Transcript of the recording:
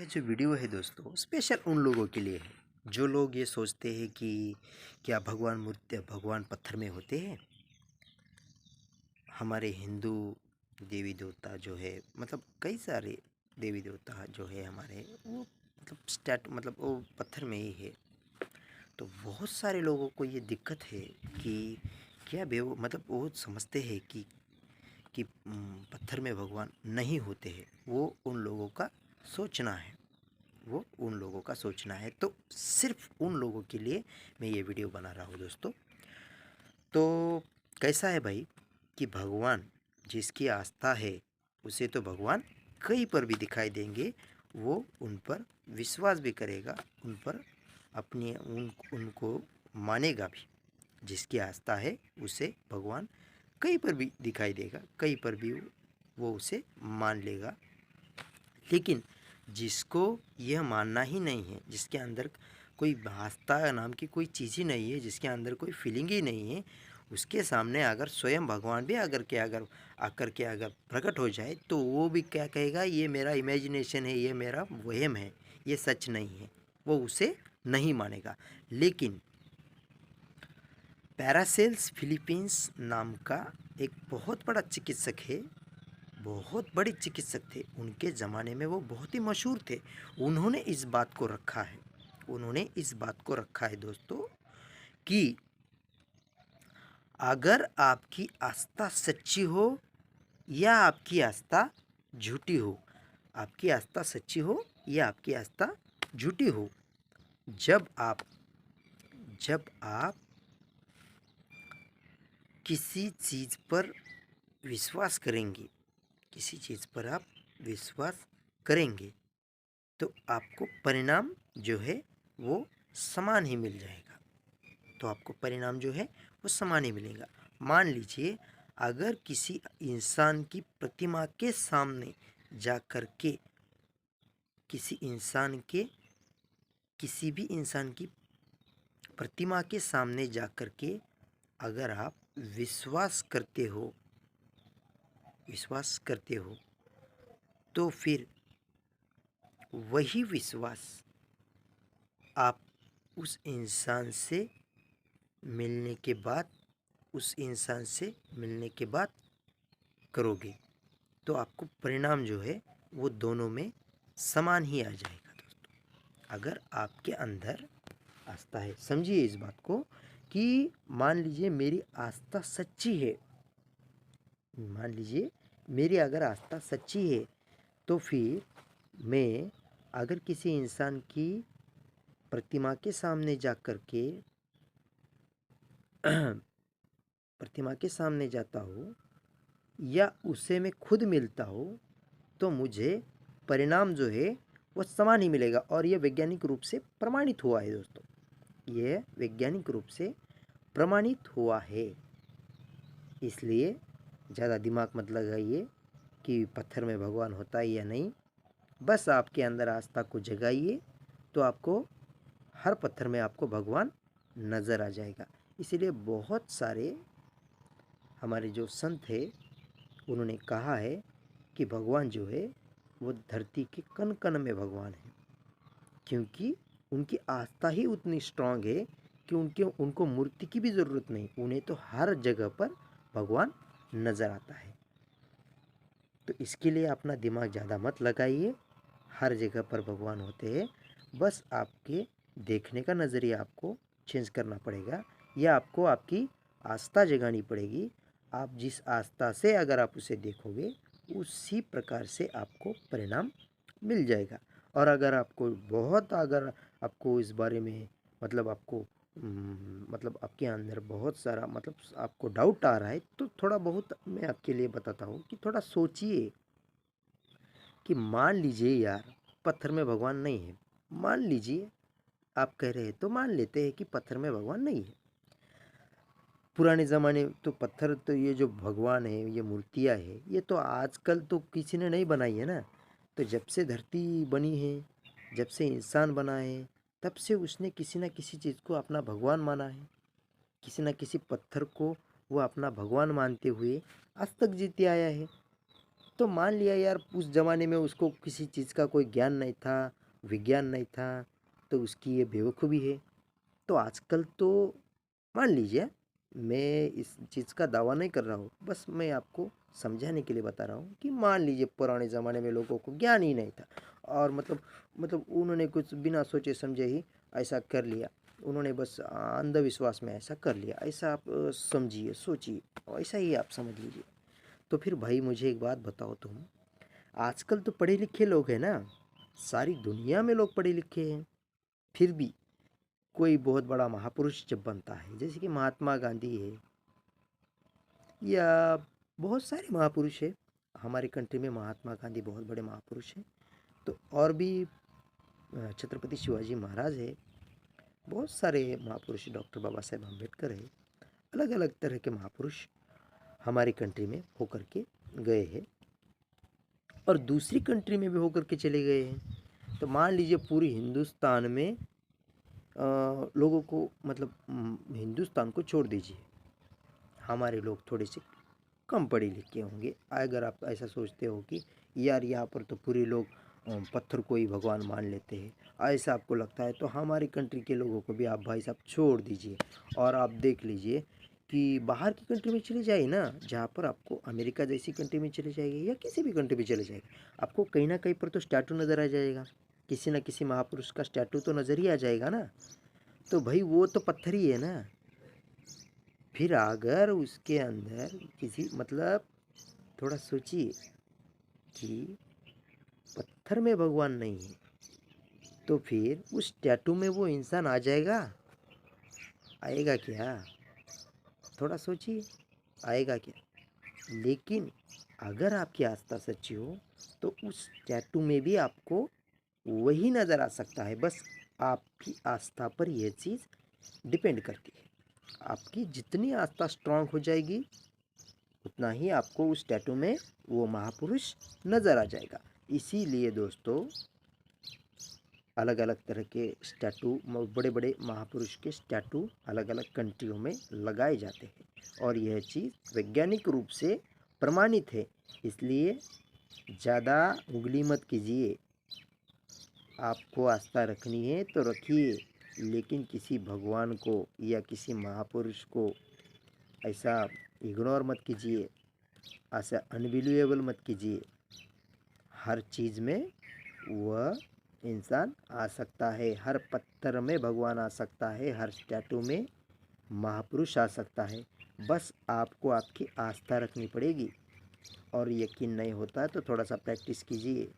यह जो वीडियो है दोस्तों स्पेशल उन लोगों के लिए है जो लोग ये सोचते हैं कि क्या भगवान पत्थर में होते हैं। हमारे हिंदू देवी देवता जो है कई सारे देवी देवता जो है हमारे वो वो पत्थर में ही है। तो बहुत सारे लोगों को ये दिक्कत है कि क्या बे वो समझते हैं कि पत्थर में भगवान नहीं होते हैं। वो उन लोगों का सोचना है, वो उन लोगों का सोचना है। तो सिर्फ उन लोगों के लिए मैं ये वीडियो बना रहा हूँ दोस्तों। तो कैसा है भाई कि भगवान जिसकी आस्था है उसे तो भगवान कहीं पर भी दिखाई देंगे, वो उन पर विश्वास भी करेगा, उन पर उनको मानेगा भी। जिसकी आस्था है उसे भगवान कहीं पर भी दिखाई देगा, कहीं पर भी वो उसे मान लेगा। लेकिन जिसको यह मानना ही नहीं है, जिसके अंदर कोई आस्था नाम की कोई चीज़ ही नहीं है, जिसके अंदर कोई फीलिंग ही नहीं है, उसके सामने अगर स्वयं भगवान भी अगर आकर के अगर प्रकट हो जाए तो वो भी क्या कहेगा, ये मेरा इमेजिनेशन है, ये मेरा वहम है, ये सच नहीं है। वो उसे नहीं मानेगा। लेकिन पैरासेल्स फिलीपींस नाम का एक बहुत बड़ा चिकित्सक है, बहुत बड़े चिकित्सक थे। उनके ज़माने में वो बहुत ही मशहूर थे। उन्होंने इस बात को रखा है, उन्होंने इस बात को रखा है दोस्तों कि अगर आपकी आस्था सच्ची हो या आपकी आस्था झूठी हो, आपकी आस्था सच्ची हो या आपकी आस्था झूठी हो, जब आप किसी चीज़ पर विश्वास करेंगे, किसी चीज़ पर आप विश्वास करेंगे तो आपको परिणाम जो है वो समान ही मिल जाएगा। तो आपको परिणाम जो है वो समान ही मिलेगा। मान लीजिए अगर किसी इंसान की प्रतिमा के सामने जा कर के किसी भी इंसान की प्रतिमा के सामने जा कर के अगर आप विश्वास करते हो तो फिर वही विश्वास आप उस इंसान से मिलने के बाद करोगे तो आपको परिणाम जो है वो दोनों में समान ही आ जाएगा दोस्तों। अगर आपके अंदर आस्था है, समझिए इस बात को कि मान लीजिए मेरी आस्था सच्ची है, मान लीजिए मेरी अगर आस्था सच्ची है तो फिर मैं अगर किसी इंसान की प्रतिमा के सामने जा कर के प्रतिमा के सामने जाता हूँ या उससे मैं खुद मिलता हूँ तो मुझे परिणाम जो है वो समान ही मिलेगा। और ये वैज्ञानिक रूप से प्रमाणित हुआ है दोस्तों, ये वैज्ञानिक रूप से प्रमाणित हुआ है। इसलिए ज़्यादा दिमाग मत लगाइए कि पत्थर में भगवान होता है या नहीं। बस आपके अंदर आस्था को जगाइए तो आपको हर पत्थर में आपको भगवान नज़र आ जाएगा। इसीलिए बहुत सारे हमारे जो संत है उन्होंने कहा है कि भगवान जो है वो धरती के कण कण में भगवान है, क्योंकि उनकी आस्था ही उतनी स्ट्रांग है कि उनको मूर्ति की भी ज़रूरत नहीं, उन्हें तो हर जगह पर भगवान नज़र आता है। तो इसके लिए अपना दिमाग ज़्यादा मत लगाइए, हर जगह पर भगवान होते हैं। बस आपके देखने का नज़रिया आपको चेंज करना पड़ेगा या आपको आपकी आस्था जगानी पड़ेगी। आप जिस आस्था से अगर आप उसे देखोगे उसी प्रकार से आपको परिणाम मिल जाएगा। और अगर आपको इस बारे में आपके अंदर बहुत सारा आपको डाउट आ रहा है तो थोड़ा बहुत मैं आपके लिए बताता हूँ कि थोड़ा सोचिए कि मान लीजिए यार पत्थर में भगवान नहीं है, मान लीजिए आप कह रहे हैं तो मान लेते हैं कि पत्थर में भगवान नहीं है। पुराने ज़माने तो पत्थर, तो ये जो भगवान है, ये मूर्तियाँ है, ये तो आजकल तो किसी ने नहीं बनाई है ना। तो जब से धरती बनी है, जब से इंसान बना है, तब से उसने किसी न किसी चीज़ को अपना भगवान माना है। किसी न किसी पत्थर को वो अपना भगवान मानते हुए आज तक जीते आया है। तो मान लिया यार उस ज़माने में उसको किसी चीज़ का कोई ज्ञान नहीं था, विज्ञान नहीं था, तो उसकी ये बेवकूफ़ी है। तो आजकल तो मान लीजिए, मैं इस चीज़ का दावा नहीं कर रहा हूँ, बस मैं आपको समझाने के लिए बता रहा हूँ कि मान लीजिए पुराने ज़माने में लोगों को ज्ञान ही नहीं था, और मतलब उन्होंने कुछ बिना सोचे समझे ही ऐसा कर लिया। उन्होंने बस अंधविश्वास में ऐसा कर लिया, ऐसा आप समझिए, सोचिए, ऐसा ही आप समझ लीजिए। तो फिर भाई मुझे एक बात बताओ तुम, आजकल तो पढ़े लिखे लोग हैं ना, सारी दुनिया में लोग पढ़े लिखे हैं, फिर भी कोई बहुत बड़ा महापुरुष जब बनता है, जैसे कि महात्मा गांधी है, या बहुत सारे महापुरुष है हमारे कंट्री में, महात्मा गांधी बहुत बड़े महापुरुष हैं। तो और भी छत्रपति शिवाजी महाराज है, बहुत सारे महापुरुष, डॉक्टर बाबा साहेब अम्बेडकर है, अलग अलग तरह के महापुरुष हमारी कंट्री में होकर के गए हैं, और दूसरी कंट्री में भी होकर के चले गए हैं। तो मान लीजिए पूरी हिंदुस्तान में लोगों को, मतलब हिंदुस्तान को छोड़ दीजिए, हमारे लोग थोड़े से कम पढ़े लिखे होंगे। अगर आप ऐसा सोचते हो कि यार यहाँ पर तो पूरे लोग पत्थर को ही भगवान मान लेते हैं, ऐसा आपको लगता है, तो हमारी कंट्री के लोगों को भी आप भाई साहब छोड़ दीजिए, और आप देख लीजिए कि बाहर की कंट्री में चले जाइए ना, जहाँ पर आपको अमेरिका जैसी कंट्री में चले जाइए या किसी भी कंट्री में चले जाइए, आपको कहीं ना कहीं पर तो स्टैटू नज़र आ जाएगा, किसी न किसी महापुरुष का स्टैटू तो नज़र ही आ जाएगा ना। तो भाई वो तो पत्थर ही है ना। फिर अगर उसके अंदर किसी, मतलब थोड़ा सोचिए कि पत्थर में भगवान नहीं है, तो फिर उस टैटू में वो इंसान आ जाएगा? आएगा क्या? थोड़ा सोचिए, आएगा क्या? लेकिन अगर आपकी आस्था सच्ची हो, तो उस टैटू में भी आपको वही नज़र आ सकता है। बस आपकी आस्था पर यह चीज़ डिपेंड करती है। आपकी जितनी आस्था स्ट्रांग हो जाएगी, उतना ही आपको उस टैटू में वो महापुरुष नज़र आ जाएगा। इसीलिए दोस्तों, अलग अलग तरह के स्टैटू, बड़े बड़े महापुरुष के स्टैटू अलग अलग कंट्रियों में लगाए जाते हैं, और यह चीज़ वैज्ञानिक रूप से प्रमाणित है। इसलिए ज़्यादा उंगली मत कीजिए, आपको आस्था रखनी है तो रखिए, लेकिन किसी भगवान को या किसी महापुरुष को ऐसा इग्नोर मत कीजिए, ऐसा अनबिलीवेबल मत कीजिए। हर चीज़ में वह इंसान आ सकता है, हर पत्थर में भगवान आ सकता है, हर स्टैटू में महापुरुष आ सकता है। बस आपको आपकी आस्था रखनी पड़ेगी, और यकीन नहीं होता है तो थोड़ा सा प्रैक्टिस कीजिए।